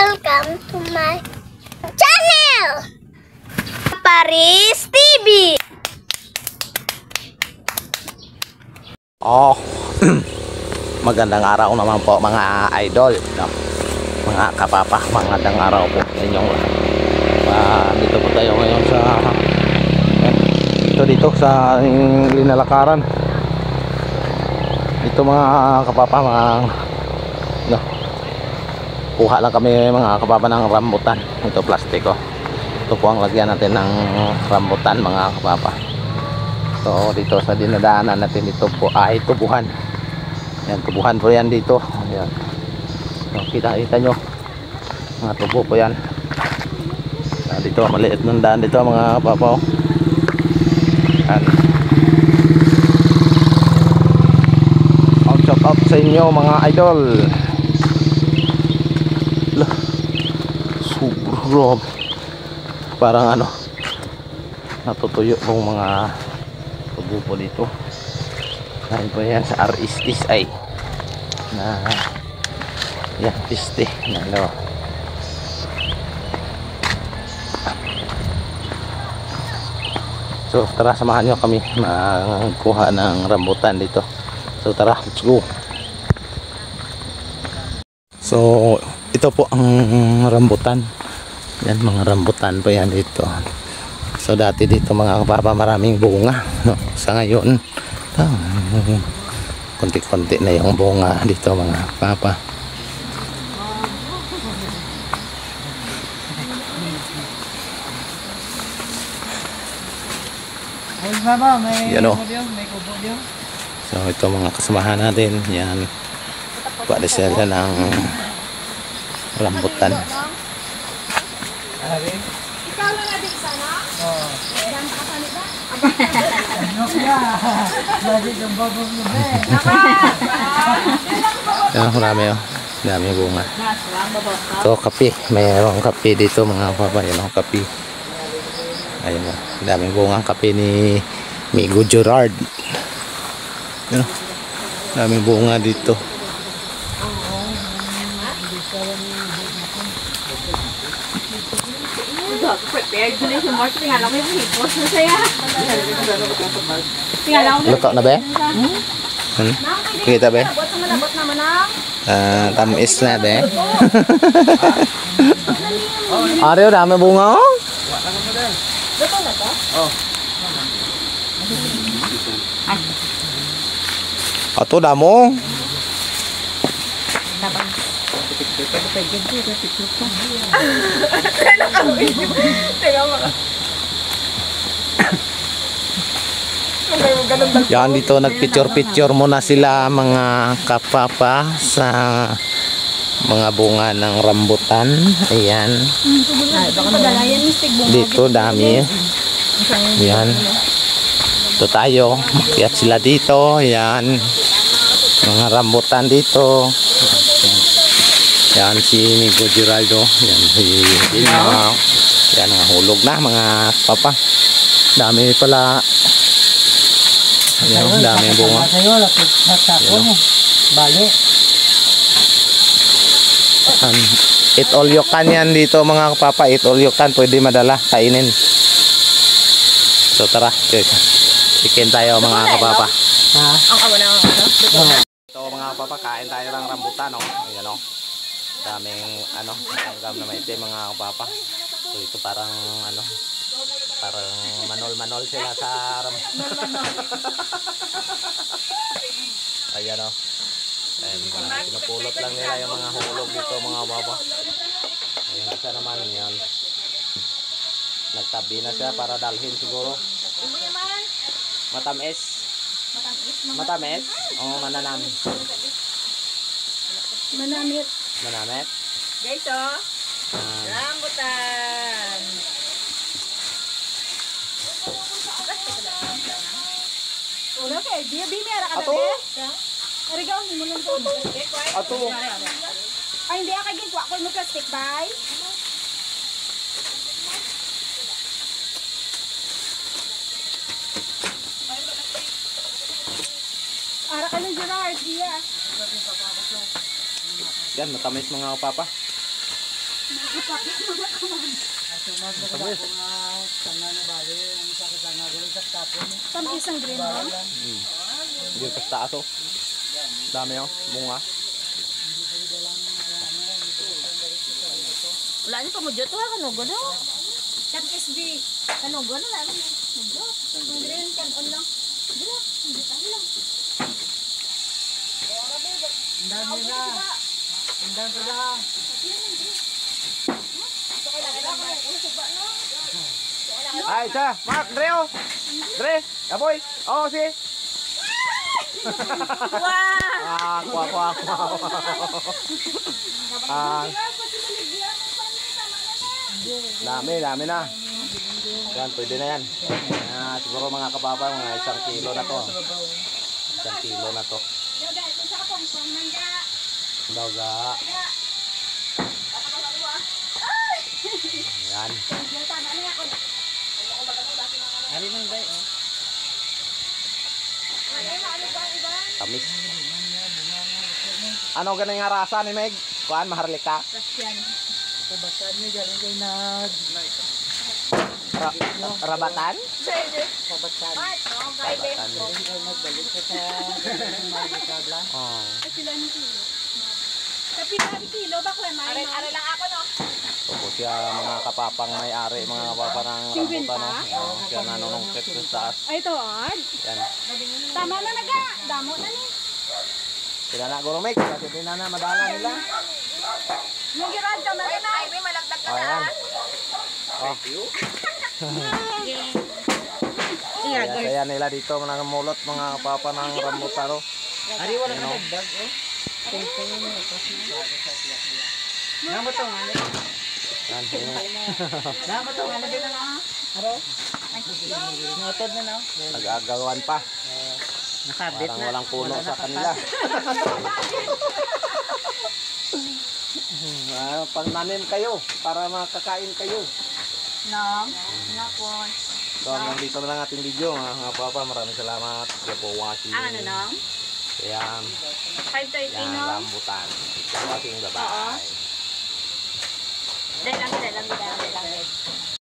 Welcome to my channel, Paris TV. Oh, magandang araw naman po mga idol, no? Mga kapapa, magandang araw po sa inyong dito po tayo ngayon sa dito sa linalakaran. Ito mga kapapa, no, kuha lang kami mga kapapa ng rambutan. Ito plastiko. Ito po ang lagyan natin ng rambutan mga kapapa. So dito sa dinadaanan natin, ito po ay tubuhan. Yan, tubuhan po yan dito. Ayan. So, kita nyo mga tubo po yan. Dito maliit ng daan dito mga kapapaw. Yan. Shout out sa inyo mga idol. Sobrang parang ano, natutuyo ng mga tubo po dito. Dahil po yan sa RSSI na yan, piste na ano. So tara, samahan nyo kami magkuha ng rambutan dito. So tara, let's go. So ito po ang rambutan. Yan, mga rambutan po yan dito. So dati dito mga kapapa maraming bunga, no? Sa ngayon konti-konti na yung bunga dito mga kapapa. Yan o. So ito mga kasamahan natin. Yan, pwede sila ng rambutan. Ikaw lang na din sana? Oo. Yan pa kasanit ba? Yan, marami o. Dami bunga. Ito kape. Mayroong kape dito mga kapapa. Yan o, kape. Ayun o. Daming bungang kape ni Migo Gerard. Yan o. Daming bunga dito. Luto na ba? Kita ba? Tamis na ba? Ariyo, dami bunga o? Luto na to? Oo. Ato damo. Yan, dito nagpicture-picture muna sila mga kapapa sa mga bunga ng rambutan. Ayan. Dito dami. Yan. Ito tayo. Makiat sila dito. Yan. Mga rambutan dito. Yan si Migo Geraldo. Yan si Ilma. Yan, hulog na mga papa. Dami pala. Yan, dami yung bunga. Eat all you can yan dito mga papa. Eat all you can. Pwede madala. Kainin. So tara. Chicken tayo mga kapapa. Ang amo na ano? Ito mga kapapa, kain tayo ng rambutan, no? Ayan o. Daming ano, hanggang na maitim mga kapapa. So ito parang ano, parang manol-manol sila sa rambutan. Ayan o. Ayan, pinapulot lang nila yung mga hulog dito mga kapapa. Ayan, isa naman yan. Nagtabi na siya para dalhin siguro. Matamis. Matamis? O mananam? Manamit. Manamit? Guys, oh. Rambutan. Ulo kay dia bimera ka Ato? Arigaw ni mo lang to. Ato? Ay hindi ka gitwa ko mo plastic bay. Ara ka ng Gerard, iya. Yan, matamis mga papa. Tam isang green mo? Hindi pa sa taas oh. Dami oh, bunga. Wala niyo pa mo dito ha, kanugo no? Tam SB. Kanugo na lang. Mugo. Ang green kan on lang. Dila, hindi tayo lang. Ay, siya! Mark! Dre oh! Dre! Apoy! Oh, si! Wow! Kuha. Dami na. Yan, pwede na yan. Siguro mga kapapa, mga 1 kilo na to. 1 kilo na to. Daga. Yan. Ari nang bay oh. Tamis. Ano ganun nga rasa ni Meg? Kuan, maharlika? Kabataan niyo galing kay na Rabatan? kabataan. Rabatan. Kay nagbalik sa Marikabla. Oh. Sa pinari kilo ba kuya may? Are lang ako no. Opo siya mga kapapang may-ari, mga kapapa ng rambutan. No? Oh, siya nanunungkit sa taas. Ay, ito, Ad. Yan. Tama na naga. Damo na ni. Sila na guro Meg, kasi din na madala nila. Yung girad ka na na. Ay, may malagdag ka Oh, na. yan. Oh. Kaya saya nila dito mga mulot, mga kapapa ng rambutan. Oh. Ari wala na dagdag oh. Namo to nga ni. Yan, yun. Namo to nga ni na. Aro. Notod na no. Nag-agawan pa. Nakabit Parang na. walang puno sa kanila. Pagnanim kayo para makakain kayo. No. Nako. So hanggang dito na lang ating video mga papa. Maraming salamat for watching. Ano no? Ayan, 5:30 yan, no. rambutan. For watching, bye-bye. Dahil lang.